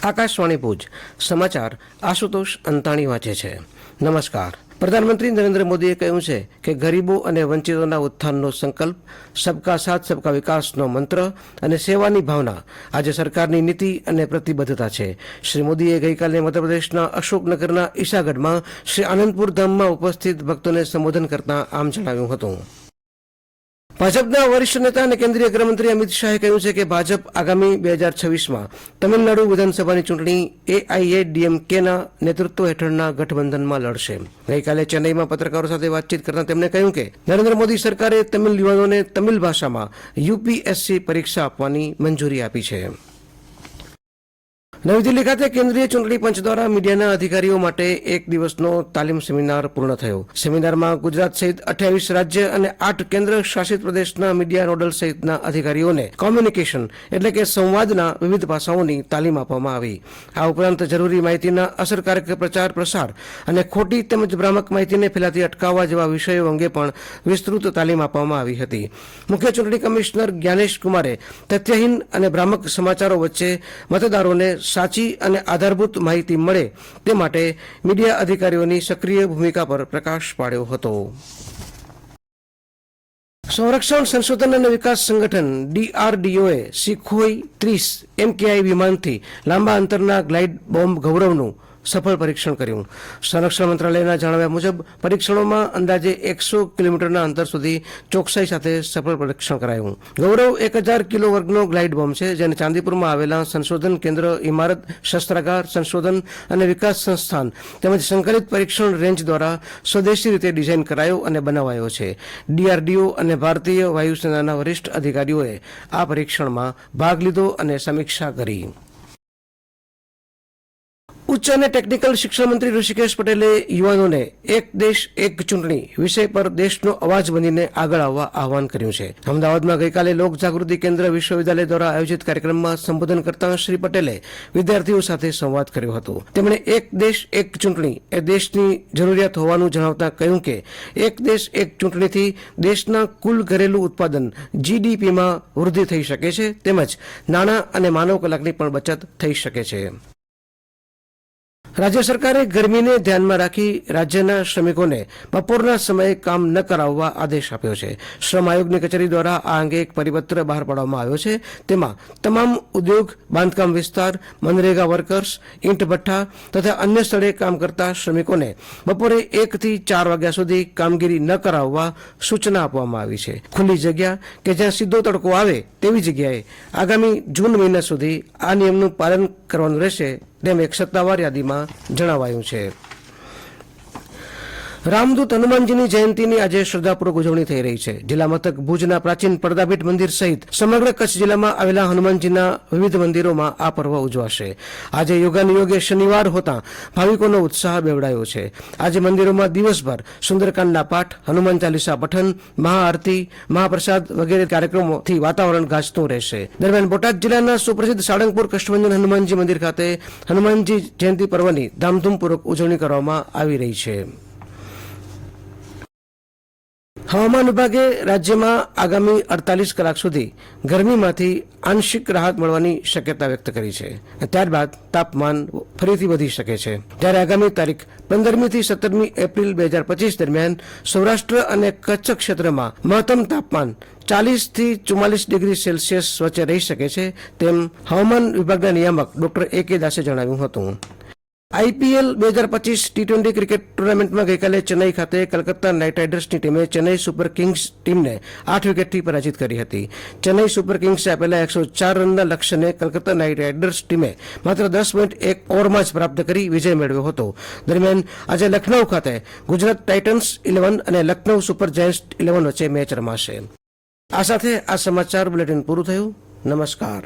આકાશવાણી ભુજ સમાચાર આશુતોષ અંતાણી વાંચે છે. નમસ્કાર. પ્રધાનમંત્રી નરેન્દ્ર મોદીએ કહ્યું છે કે ગરીબો અને વંચિતોના ઉત્થાનનો સંકલ્પ, સબકા સાથ સબકા વિકાસનો મંત્ર અને સેવાની ભાવના આજે સરકારની નીતિ અને પ્રતિબદ્ધતા છે. શ્રી મોદીએ ગઈકાલે મધ્યપ્રદેશના અશોકનગરના ઈસાગઢમાં શ્રી આનંદપુર ધામમાં ઉપસ્થિત ભક્તોને સંબોધન કરતા આમ જણાવ્યું હતું. ભાજપના વરિષ્ઠ નેતા અને કેન્દ્રીય ગૃહમંત્રી અમિત શાહે કહ્યું છે કે ભાજપ આગામી 2026માં તમિલનાડુ વિધાનસભાની ચૂંટણી એઆઈએડીએમકેના નેતૃત્વ હેઠળના ગઠબંધનમાં લડશે. ગઈકાલે ચેન્નઈમાં પત્રકારો સાથે વાતચીત કરતા તેમણે કહ્યું કે નરેન્દ્ર મોદી સરકારે તમિલ યુવાનોને તમિલ ભાષામાં યુપીએસસી પરીક્ષા આપવાની મંજૂરી આપી છે. નવી દિલ્હી ખાતે કેન્દ્રીય ચૂંટણી પંચ દ્વારા મીડિયાના અધિકારીઓ માટે એક દિવસનો તાલીમ સેમિનાર પૂર્ણ થયો. સેમિનારમાં ગુજરાત સહિત 28 રાજ્ય અને 8 કેન્દ્ર શાસિત પ્રદેશના મીડિયા નોડલ સહિતના અધિકારીઓને કોમ્યુનિકેશન એટલે કે સંવાદના વિવિધ પાસાઓની તાલીમ આપવામાં આવી. આ ઉપરાંત જરૂરી માહિતીના અસરકારક પ્રચાર પ્રસાર અને ખોટી તેમજ ભ્રામક માહિતીને ફેલાતી અટકાવવા જેવા વિષયો અંગે પણ વિસ્તૃત તાલીમ આપવામાં આવી હતી. મુખ્ય ચૂંટણી કમિશનર જ્ઞાનેશ કુમારે તથ્યહીન અને ભ્રામક સમાચારો વચ્ચે મતદારોને સાચી અને આધારભૂત માહિતી મળે તે માટે મીડિયા અધિકારીઓની સક્રિય ભૂમિકા પર પ્રકાશ પાડ્યો હતો. સંરક્ષણ સંશોધન અને વિકાસ સંગઠન ડીઆરડીઓએ સુખોઈ 30 MKI વિમાનથી લાંબા અંતરના ગ્લાઇડ બોમ્બ ગૌરવનું સફળ પરીક્ષણ કર્યું. સંરક્ષણ મંત્રાલયના જણાવ્યા મુજબ પરીક્ષણોમાં અંદાજે 100 કિલોમીટરના અંતર સુધી ચોકસાઈ સાથે સફળ પરીક્ષણ કરાયું. ગૌરવ 1000 કિલો વર્ગનો ગ્લાઇડ બોમ્બ છે, જેને ચાંદીપુરમાં આવેલા સંશોધન કેન્દ્ર, ઇમારત, શસ્ત્રાગાર, સંશોધન અને વિકાસ સંસ્થાન તેમજ સંકલિત પરીક્ષણ રેન્જ દ્વારા સ્વદેશી રીતે ડિઝાઇન કરાયો અને બનાવાયો છે. ડીઆરડીઓ અને ભારતીય વાયુસેનાના વરિષ્ઠ અધિકારીઓએ આ પરીક્ષણમાં ભાગ લીધો અને સમીક્ષા કરી. ઉચ્ચ અને ટેકનિકલ શિક્ષણ મંત્રી ઋષિકેશ પટેલે યુવાનોને એક દેશ એક ચૂંટણી વિષય પર દેશનો અવાજ બનીને આગળ આવવા આહવાન કર્યું છે. અમદાવાદમાં ગઈકાલે લોક જાગૃતિ કેન્દ્ર વિશ્વવિદ્યાલય દ્વારા આયોજિત કાર્યક્રમમાં સંબોધન કરતા શ્રી પટેલે વિદ્યાર્થીઓ સાથે સંવાદ કર્યો હતો. તેમણે એક દેશ એક ચૂંટણી એ દેશની જરૂરિયાત હોવાનું જણાવતા કહ્યું કે એક દેશ એક ચૂંટણીથી દેશના કુલ ઘરેલું ઉત્પાદન જીડીપીમાં વૃદ્ધિ થઈ શકે છે, તેમજ નાણાં અને માનવ કલાકની પણ બચત થઈ શકે છે. રાજ્ય સરકારે ગરમીને ધ્યાનમાં રાખી રાજ્યના શ્રમિકોને બપોરના સમયે કામ ન કરાવવા આદેશ આપ્યો છે. શ્રમ આયોગની કચેરી દ્વારા આ અંગે એક પરિપત્ર બહાર પાડવામાં આવ્યો છે. તેમાં તમામ ઉદ્યોગ, બાંધકામ વિસ્તાર, મનરેગા વર્કર્સ, ઈંટ ભઠ્ઠા તથા અન્ય સ્થળે કામ કરતા શ્રમિકોને બપોરે 1 થી 4 વાગ્યા સુધી કામગીરી ન કરાવવા સૂચના આપવામાં આવી છે. ખુલ્લી જગ્યા કે જ્યાં સીધો તડકો આવે તેવી જગ્યાએ આગામી જૂન મહિના સુધી આ નિયમનું પાલન કરવાનું રહેશે તેમ એક સત્તાવાર યાદીમાં જણાવાયું છે. રામદૂત હનુમાનજીની જયંતીની આજે શ્રદ્ધાપૂર્વક ઉજવણી થઈ રહી છે. જિલ્લા મથક ભુજના પ્રાચીન પડદાભીટ મંદિર સહિત સમગ્ર કચ્છ જિલ્લામાં આવેલા હનુમાનજીના વિવિધ મંદિરોમાં આ પર્વ ઉજવાશે. આજે યોગાનુયોગે શનિવાર હોતા ભાવિકોનો ઉત્સાહ બેવડાયો છે. આજે મંદિરોમાં દિવસભર સુંદરકાંડના પાઠ, હનુમાન ચાલીસા પઠન, મહાઆરતી, મહાપ્રસાદ વગેરે કાર્યક્રમોથી વાતાવરણ ગાજતું રહેશે. દરમિયાન બોટાદ જિલ્લાના સુપ્રસિદ્ધ સાળંગપુર કષ્ટભંજન હનુમાનજી મંદિર ખાતે હનુમાનજી જયંતી પર્વની ધામધૂમપૂર્વક ઉજવણી કરવામાં આવી રહી છે. હવામાન વિભાગે રાજ્યમાં આગામી 48 કલાક સુધી ગરમીમાંથી આંશિક રાહત મળવાની શક્યતા વ્યક્ત કરી છે. ત્યારબાદ તાપમાન ફરીથી વધી શકે છે. જ્યારે આગામી તારીખ 15મી થી 17મી એપ્રિલ 2025 દરમિયાન સૌરાષ્ટ્ર અને કચ્છ ક્ષેત્રમાં મહત્તમ તાપમાન 40 થી 44 ડિગ્રી સેલ્સિયસ વચ્ચે રહી શકે છે, તેમ હવામાન વિભાગના નિયામક ડોક્ટર A.K. દાસે જણાવ્યું હતું. આઈપીએલ 2025 ટી20 ક્રિકેટ ટુર્નામેન્ટમાં ગઈકાલે ચેન્નઈ ખાતે કલકત્તા નાઇટ રાઇડર્સની ટીમે ચેન્નઈ સુપર કિંગ્સ ટીમને 8 વિકેટથી પરાજિત કરી હતી. ચેન્નઈ સુપર કિંગ્સે આપેલા 104 રનના લક્ષ્યને કલકત્તા નાઇટ રાઇડર્સ ટીમે માત્ર 10.1 ઓવરમાં જ પ્રાપ્ત કરી વિજય મેળવ્યો હતો. દરમિયાન આજે લખનૌ ખાતે ગુજરાત ટાઇટન્સ 11 અને લખનૌ સુપર જાયન્ટ્સ 11 વચ્ચે મેચ રમાશે. આ સાથે આ સમાચાર બુલેટિન પૂરું થયું. નમસ્કાર.